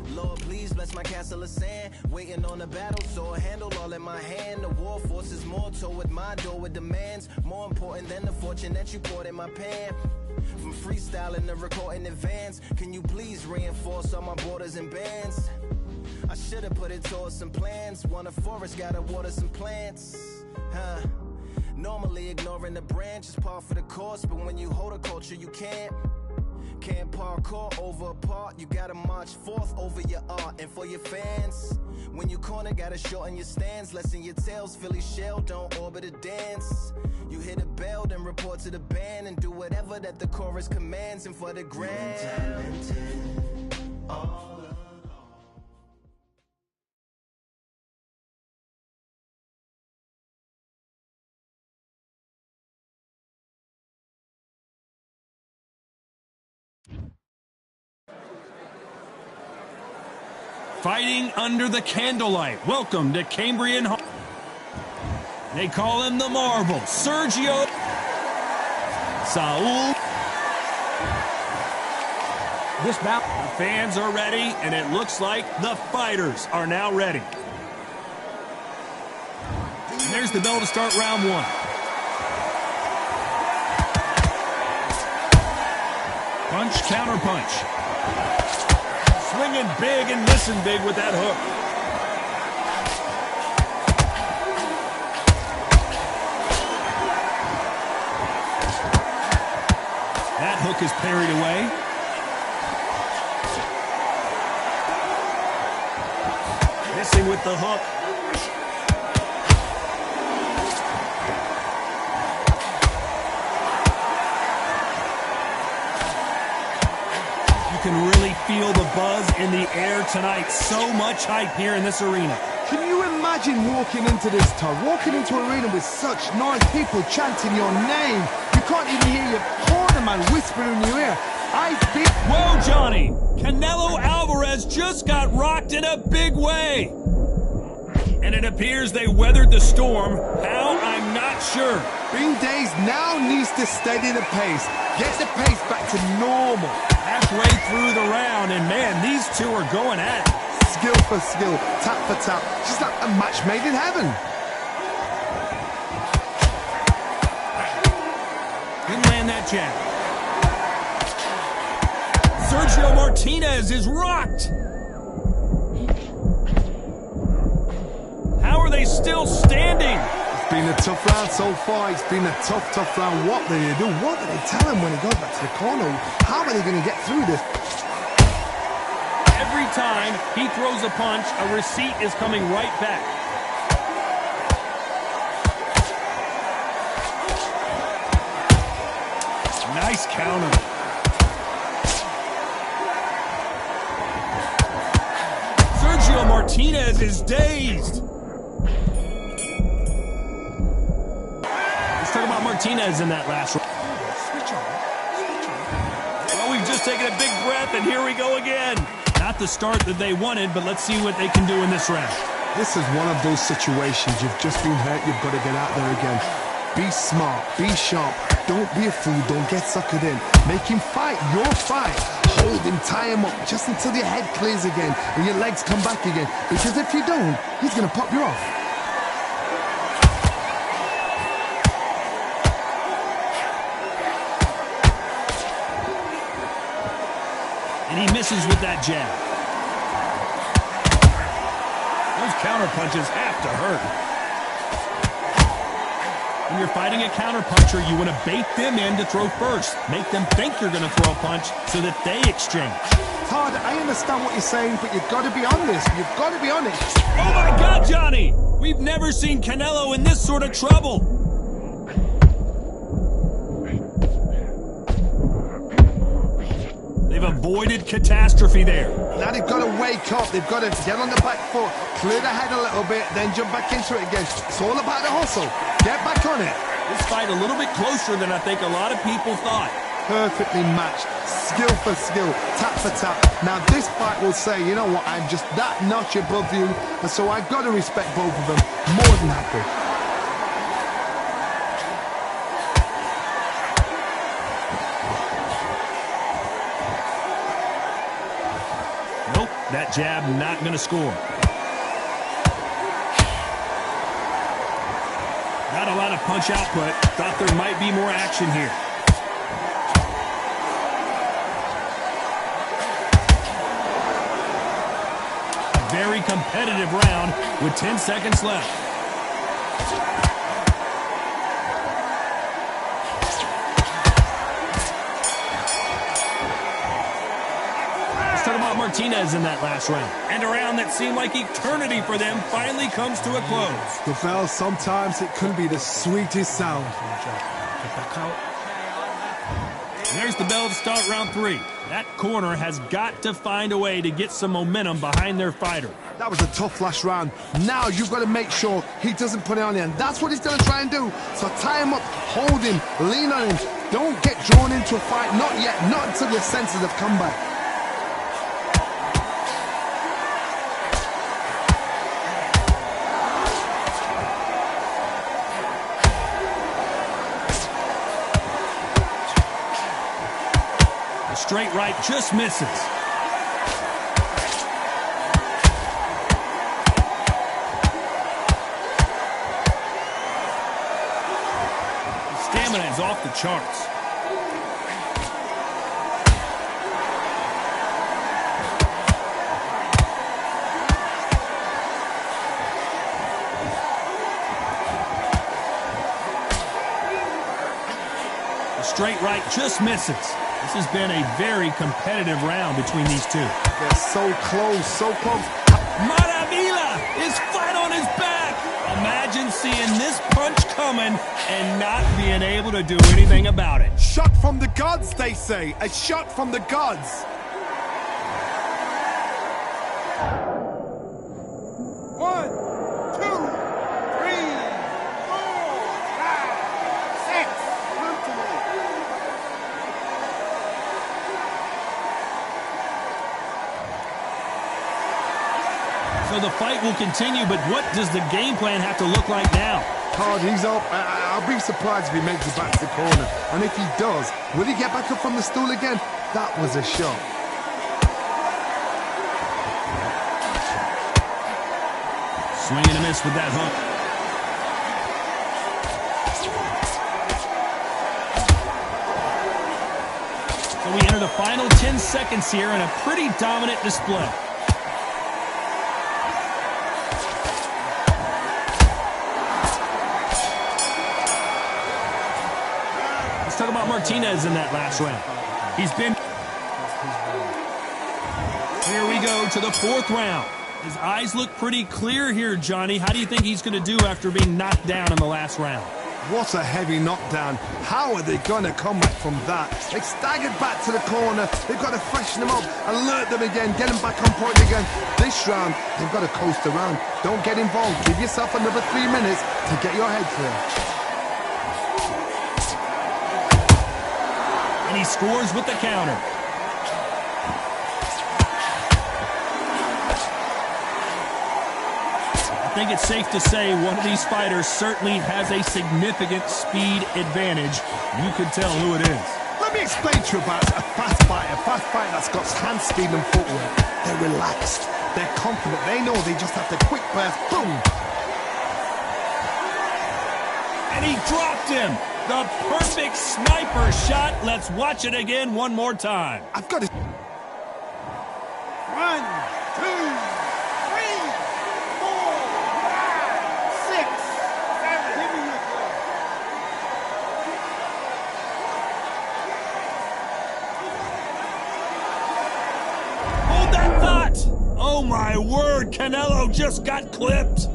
Lord, please bless my castle of sand. Waiting on the battle, so a handle all in my hand. The war forces more toward my door with demands. More important than the fortune that you poured in my pan. From freestyling to recording advance, can you please reinforce all my borders and bands? I should've put it towards some plans. Want a forest, gotta water some plants. Normally ignoring the branch is par for the course, but when you hold a culture you can't parkour over a part. You gotta march forth over your art. And for your fans, when you corner, gotta shorten your stance. Lessen your tails, Philly shell, don't orbit a dance. You hit a bell, then report to the band, and do whatever that the chorus commands. And for the grand talented, all fighting under the candlelight. Welcome to Cambrian Hall. They call him the Marvel, Sergio Saul. This bout, the fans are ready, and it looks like the fighters are now ready. And there's the bell to start round one. Punch, counter punch. Swinging big and missing big with that hook. That hook is parried away. Missing with the hook. You can really feel the buzz in the air tonight. So much hype here in this arena. Can you imagine walking into this, Todd? Walking into an arena with such noise, people chanting your name. You can't even hear your corner man whispering in your ear. Whoa, Johnny! Canelo Alvarez just got rocked in a big way. And it appears they weathered the storm. How? I'm not sure. Bing Days now needs to steady the pace. Get the pace back to normal. Halfway through the round, and man, these two are going at it. Skill for skill, tap for tap, just like a match made in heaven. Didn't land that jab. Sergio Martinez is rocked. How are they still standing? It's been a tough round so far. It's been a tough round. What do they do? What do they tell him when he goes back to the corner? How are they going to get through this? Every time he throws a punch, a receipt is coming right back. Nice counter. Sergio Martinez is dazed. Let's talk about Martinez in that last round. Well, we've just taken a big breath, and here we go again. Not the start that they wanted, but let's see what they can do in this round. This is one of those situations. You've just been hurt. You've got to get out there again. Be smart. Be sharp. Don't be a fool. Don't get suckered in. Make him fight your fight. Hold him, tie him up, just until your head clears again and your legs come back again. Because if you don't, he's going to pop you off. And he misses with that jab. Those counter punches have to hurt. When you're fighting a counter-puncher, you want to bait them in to throw first. Make them think you're going to throw a punch so that they exchange. Todd, I understand what you're saying, but you've got to be honest. You've got to be honest. Oh, my God, Johnny! We've never seen Canelo in this sort of trouble. They've avoided catastrophe there. Now they've got to wake up. They've got to get on the back foot, clear the head a little bit, then jump back into it again. It's all about the hustle. Get back on it. This fight a little bit closer than I think a lot of people thought. Perfectly matched. Skill for skill. Tap for tap. Now this fight will say, you know what, I'm just that notch above you, and so I've got to respect both of them. More than happy. that jab not going to score. Not a lot of punch output. Thought there might be more action here. A very competitive round with 10 seconds left. Martinez in that last round. And a round that seemed like eternity for them finally comes to a close. The bell, sometimes it can be the sweetest sound. And there's the bell to start round 3. That corner has got to find a way to get some momentum behind their fighter. That was a tough last round. Now you've got to make sure he doesn't put it on you, and that's what he's going to try and do. So tie him up, hold him, lean on him. Don't get drawn into a fight. Not yet. Not until your senses have come back. Straight right just misses. His stamina is off the charts. The straight right just misses. This has been a very competitive round between these two. They're so close, so close. Maravilla is flat on his back. Imagine seeing this punch coming and not being able to do anything about it. Shot from the gods, they say. A shot from the gods. One, two, three, 4, 5, 6. So the fight will continue, but what does the game plan have to look like now? Hard, he's up. I'll be surprised if he makes it back to the corner. And if he does, will he get back up from the stool again? That was a shot. Swing and a miss with that hook. So we enter the final 10 seconds here in a pretty dominant display. Let's talk about Martinez in that last round. He's been... Here we go to the 4th round. His eyes look pretty clear here, Johnny. How do you think he's going to do after being knocked down in the last round? What a heavy knockdown. How are they going to come back from that? They staggered back to the corner. They've got to freshen them up, alert them again, get them back on point again. This round, they've got to coast around. Don't get involved. Give yourself another 3 minutes to get your head clear. And he scores with the counter. I think it's safe to say one of these fighters certainly has a significant speed advantage. You can tell who it is. Let me explain to you about a fast fighter that's got hand speed and footwork. They're relaxed. They're confident. They know they just have to quick burst. Boom! And he dropped him. The perfect sniper shot. Let's watch it again one more time. I've got to... 1, 2, 3, 4, 5, 6, 7. Give me your club. Hold that thought. Oh my word, Canelo just got clipped.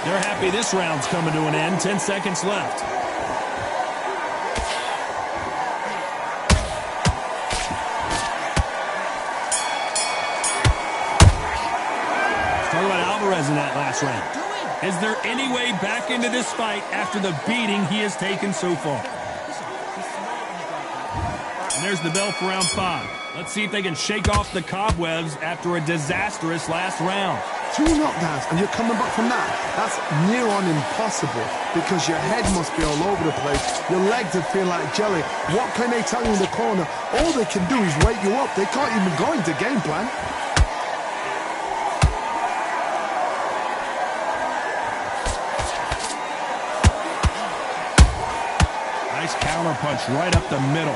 They're happy this round's coming to an end. 10 seconds left. Talk about Alvarez in that last round. Is there any way back into this fight after the beating he has taken so far? And there's the bell for round 5. Let's see if they can shake off the cobwebs after a disastrous last round. 2 knockdowns and you're coming back from that. That's near on impossible because your head must be all over the place. Your legs would feel like jelly. What can they tell you in the corner? All they can do is wake you up. They can't even go into game plan. Nice counter punch right up the middle.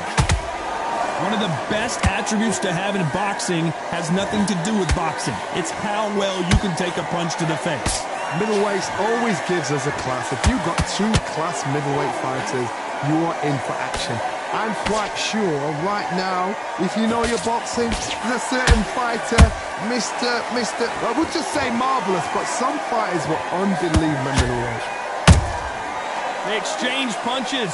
One of the best attributes to have in boxing has nothing to do with boxing. It's how well you can take a punch to the face. Middleweight always gives us a class. If you've got 2 class middleweight fighters, you are in for action. I'm quite sure right now, if you know your boxing, there's a certain fighter, I would just say marvelous, but some fighters were unbelievable middleweight. They exchange punches.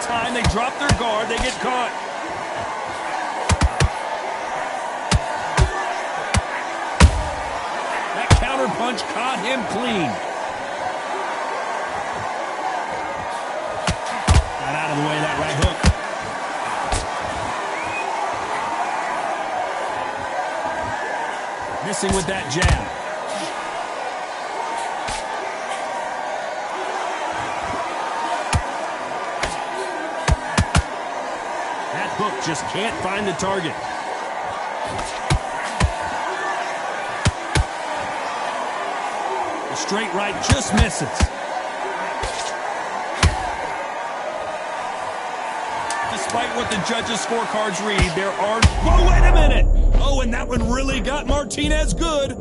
Time they drop their guard, they get caught. That counter punch caught him clean. Got out of the way of that right hook. Missing with that jab. Hook just can't find the target. The straight right just misses. Despite what the judges' scorecards read, there are... Whoa, wait a minute! Oh, and that one really got Martinez good.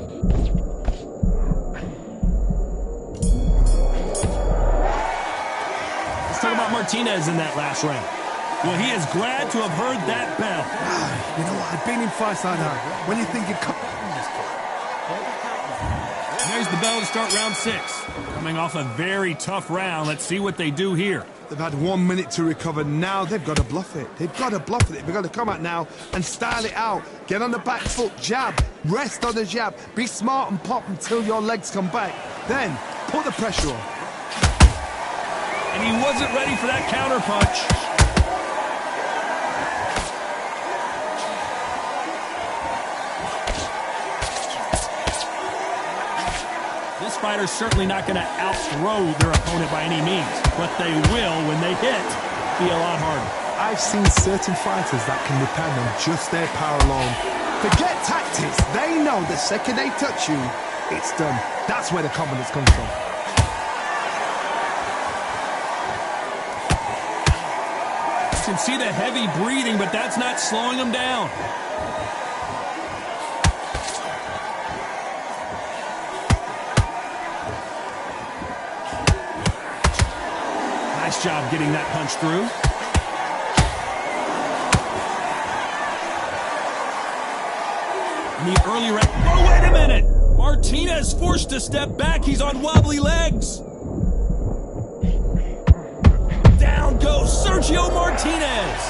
Let's talk about Martinez in that last round. Well, he is glad to have heard that bell. You know what? I've been in fights like that. When you think you come... There's the bell to start round 6. Coming off a very tough round. Let's see what they do here. They've had 1 minute to recover. Now they've got to bluff it. They've got to bluff it. They've got to come out now and style it out. Get on the back foot, jab. Rest on the jab. Be smart and pop until your legs come back. Then put the pressure on. And he wasn't ready for that counter punch. This fighter's certainly not going to outthrow their opponent by any means, but they will, when they hit, be a lot harder. I've seen certain fighters that can depend on just their power alone. Forget tactics. They know the second they touch you, it's done. That's where the confidence comes from. You can see the heavy breathing, but that's not slowing him down. Nice job getting that punch through. In the early round. Oh, wait a minute! Martinez forced to step back. He's on wobbly legs. Down goes Sergio Martinez.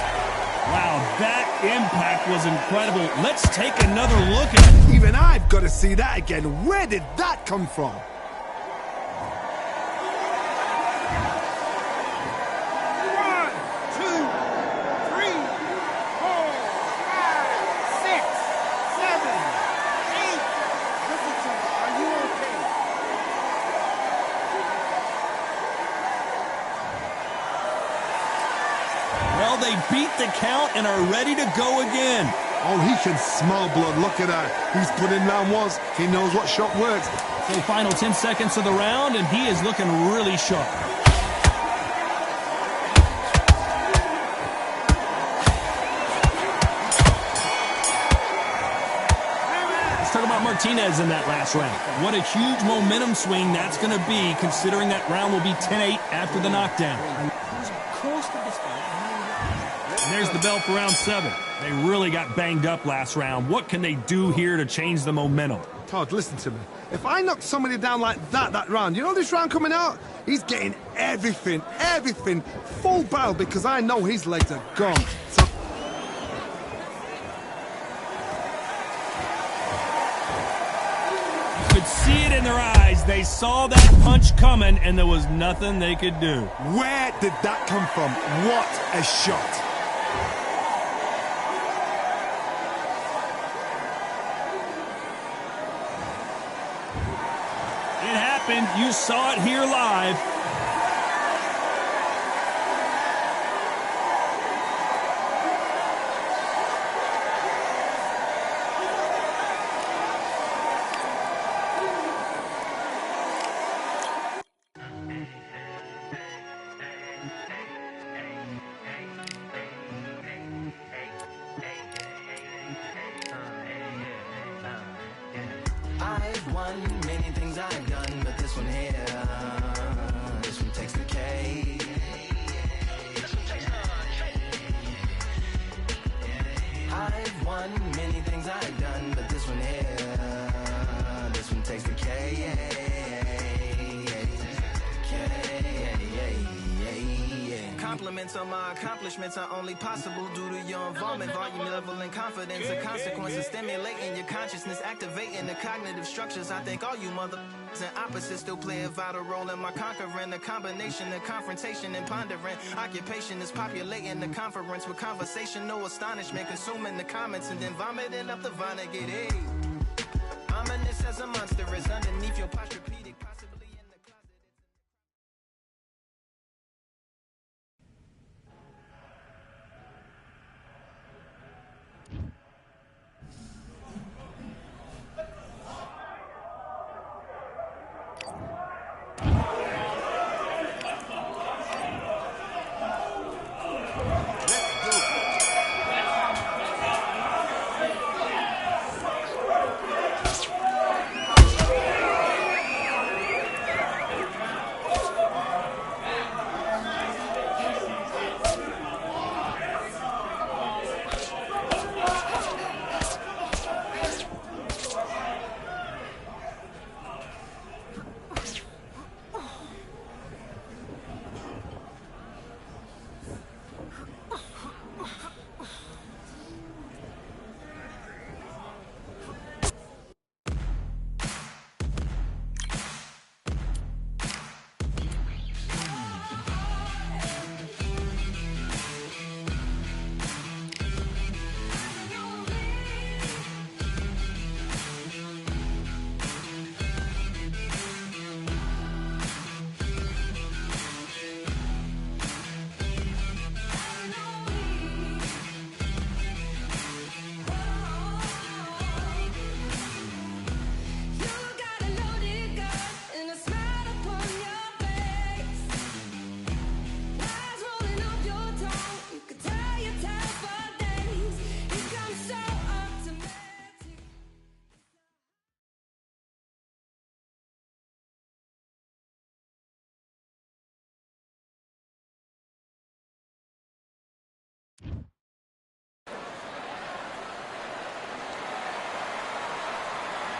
Wow, that impact was incredible. Let's take another look at it. Even I've got to see that again. Where did that come from? Well, they beat the count and are ready to go again. Oh, he can smell blood. Look at that. He's put in round 1. He knows what shot works. So final 10 seconds of the round, and he is looking really sharp. Let's talk about Martinez in that last round. What a huge momentum swing that's going to be, considering that round will be 10-8 after the knockdown. And there's the bell for round 7. They really got banged up last round. What can they do here to change the momentum? Todd, listen to me. If I knock somebody down like that round, you know this round coming out? He's getting everything, full barrel, because I know his legs are gone. So in their eyes. They saw that punch coming, and there was nothing they could do. Where did that come from? What a shot. It happened. You saw it here live. I've won many things I've done, but this one here, this one takes the cake. I've won many things I've done, but this one here, this one takes the cake. Compliments on my accomplishments are only possible due to your involvement, volume, level, and confidence. The consequences stimulating your consciousness, activating the cognitive structures. I think all you mother and opposites still play a vital role in my conquering. The combination of confrontation and pondering. Occupation is populating the conference with conversation, no astonishment, consuming the comments and then vomiting up the Vonnegut. Hey, ominous as a monster is underneath your posturepedic, possibly in the closet.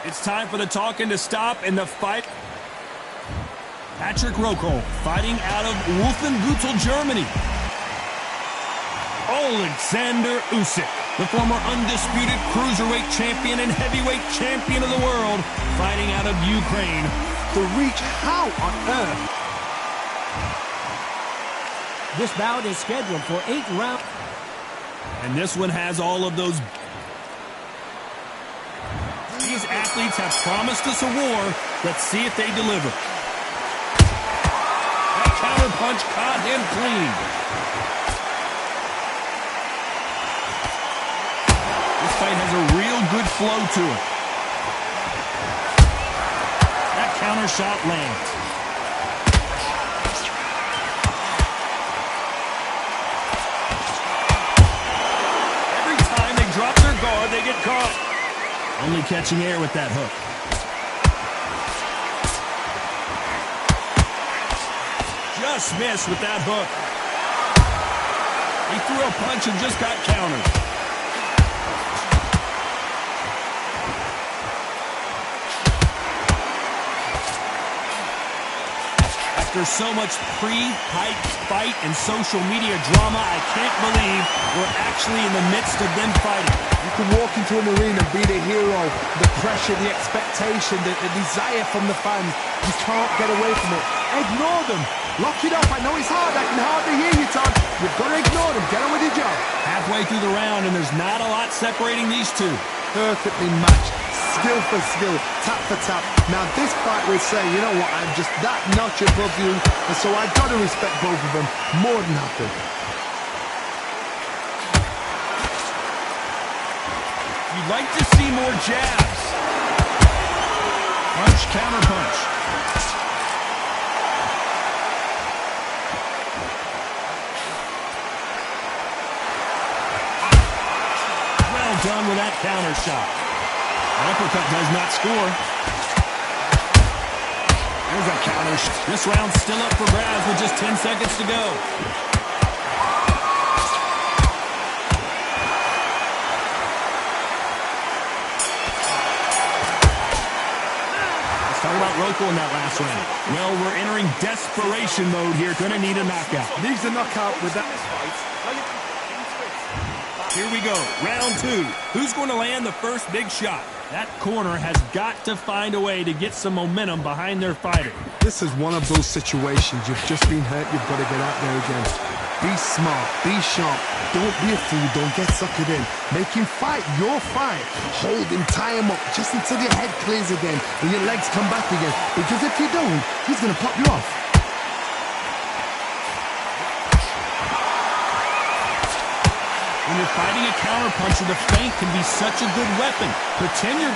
It's time for the talking to stop and the fight. Patrick Rokel fighting out of Wolfenbüttel, Germany. Alexander Usyk, the former undisputed cruiserweight champion and heavyweight champion of the world, fighting out of Ukraine. The reach, how on earth? This bout is scheduled for 8 rounds. And this one has all of those. These athletes have promised us a war. Let's see if they deliver. That counter punch caught him clean. This fight has a real good flow to it. That counter shot lands. Every time they drop their guard, they get caught. Only catching air with that hook. Just missed with that hook. He threw a punch and just got countered. After so much pre-hype fight and social media drama, I can't believe We're actually in the midst of them fighting. You can walk into an arena and be the hero. The pressure, the expectation, the desire from the fans. You can't get away from it. Ignore them. Lock it up. I know it's hard. I can hardly hear you, Todd. You've got to ignore them. Get on with your job. Halfway through the round, and there's not a lot separating these two. Perfectly matched. Skill for skill. Tap for tap. Now this fight will say, you know what, I'm just that notch above you. And so I've got to respect both of them. More than happy. You'd like to see more jabs. Punch, counter punch. Well done with that counter shot. An uppercut does not score. There's a counter shot. This round's still up for grabs with just 10 seconds to go. Talk about Roko in that last round. Well, we're entering desperation mode here. Gonna need a knockout. Needs a knockout with that. Here we go. Round 2. Who's going to land the first big shot? That corner has got to find a way to get some momentum behind their fighter. This is one of those situations. You've just been hurt. You've got to get out there again. Be smart. Be sharp. Don't be a fool. Don't get suckered in. Make him fight your fight. Hold him. Tie him up just until your head clears again and your legs come back again. Because if you don't, he's going to pop you off. When you're fighting a counterpuncher, the feint can be such a good weapon. Pretend you're...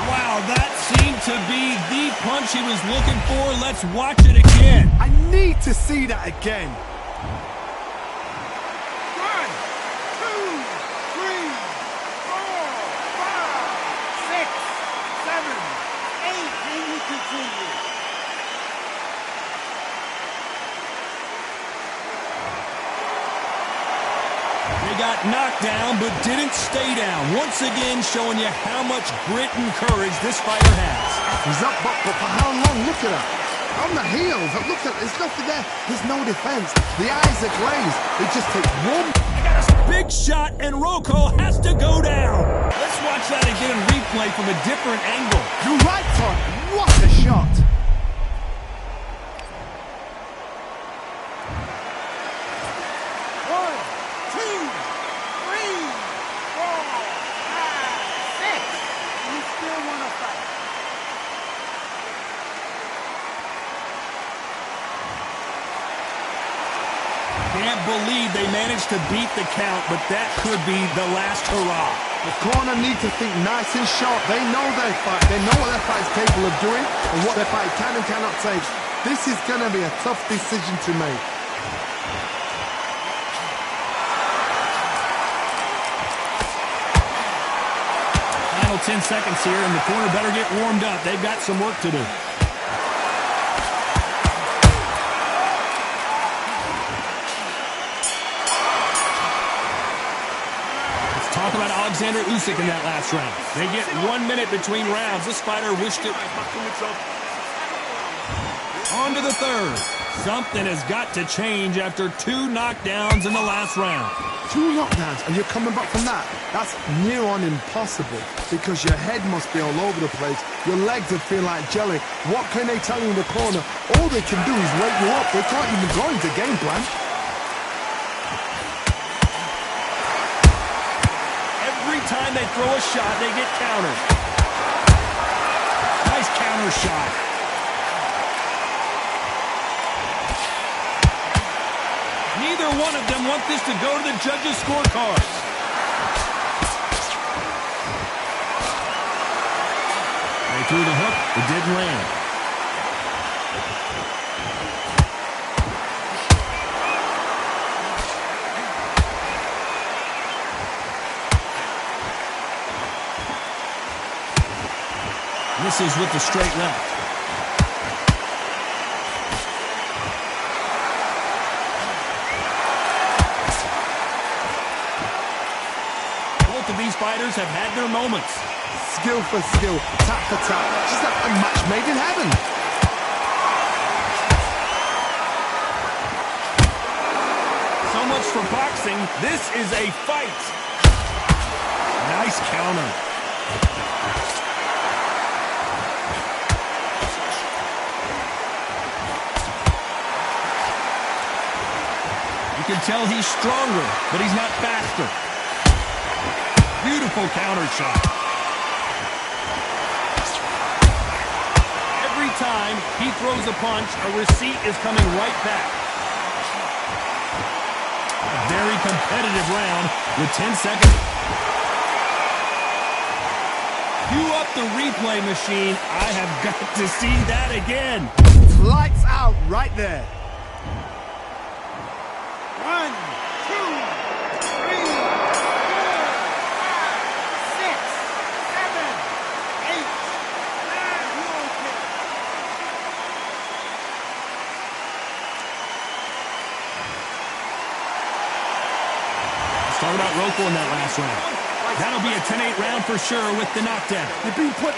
Wow, that seemed to be the punch he was looking for. Let's watch it again. I need to see that again. 1, 2, 3, 4, 5, 6, 7, 8, and we continue. They got knocked down, but didn't stay down. Once again, showing you how much grit and courage this fighter has. He's up, but for how long? Look at that. On the heels. Look at it. There's nothing there. There's no defense. The eyes are glazed. It just takes one. Big shot, and Roko has to go down. Let's watch that again in replay from a different angle. You're right, Todd. What a shot. Can't believe they managed to beat the count, but that could be the last hurrah. The corner need to think nice and sharp. They know their fight. They know what their fight's capable of doing and what their fight can and cannot take. This is going to be a tough decision to make. Final 10 seconds here, and the corner better get warmed up. They've got some work to do. Talk about Alexander Usyk in that last round. They get 1 minute between rounds. This fighter wished it. On to the third. Something has got to change after 2 knockdowns in the last round. 2 knockdowns and you're coming back from that? That's near on impossible because your head must be all over the place. Your legs would feel like jelly. What can they tell you in the corner? All they can do is wake you up. They can't even go into game plan. Time they throw a shot, they get countered. Nice counter shot. Neither one of them want this to go to the judges' scorecards. They threw the hook, it didn't land. This is with the straight left. Both of these fighters have had their moments. Skill for skill, tap for tap. Just like a match made in heaven. for boxing. This is a fight. Nice counter. You can tell he's stronger, but he's not faster. Beautiful counter shot. Every time he throws a punch, a receipt is coming right back. A very competitive round with 10 seconds. Cue up the replay machine. I have got to see that again. Lights out right there. 1, 2, 3, 4, 5, 6, 7, 8, 9. Let's talk about Roco in that last round. That'll be a 10-8 round for sure with the knockdown. You're being put.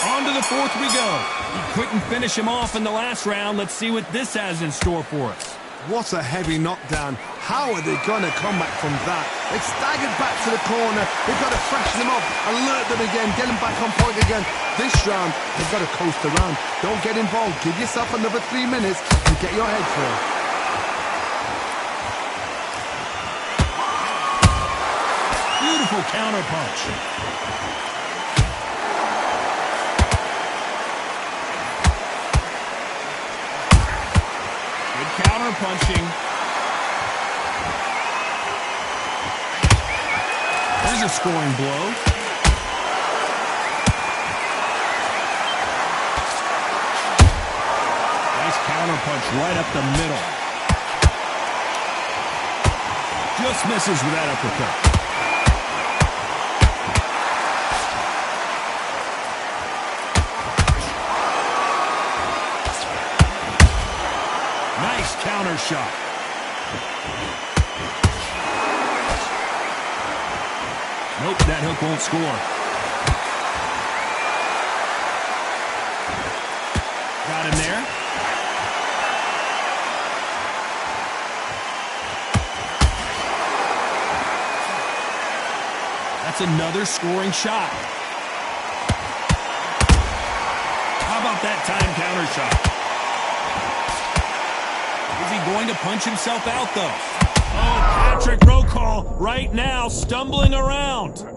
On to the fourth we go. He couldn't finish him off in the last round. Let's see what this has in store for us. What a heavy knockdown. How are they going to come back from that? They've staggered back to the corner. They've got to freshen them up, alert them again, get them back on point again. This round, they've got to coast around. Don't get involved. Give yourself another 3 minutes and get your head through. Beautiful counter punch. Good counter punching. There's a scoring blow. Nice counter punch right up the middle. Just misses with that uppercut. Nice counter shot. Nope, that hook won't score. Got him there. That's another scoring shot. How about that time counter shot? Is he going to punch himself out, though? Oh, Patrick Roco right now stumbling around. And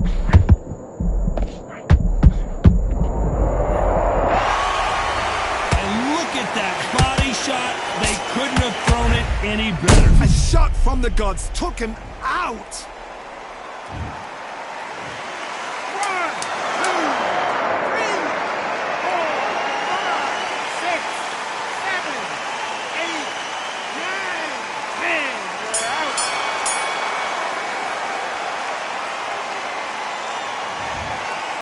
look at that body shot. They couldn't have thrown it any better. A shot from the gods took him out.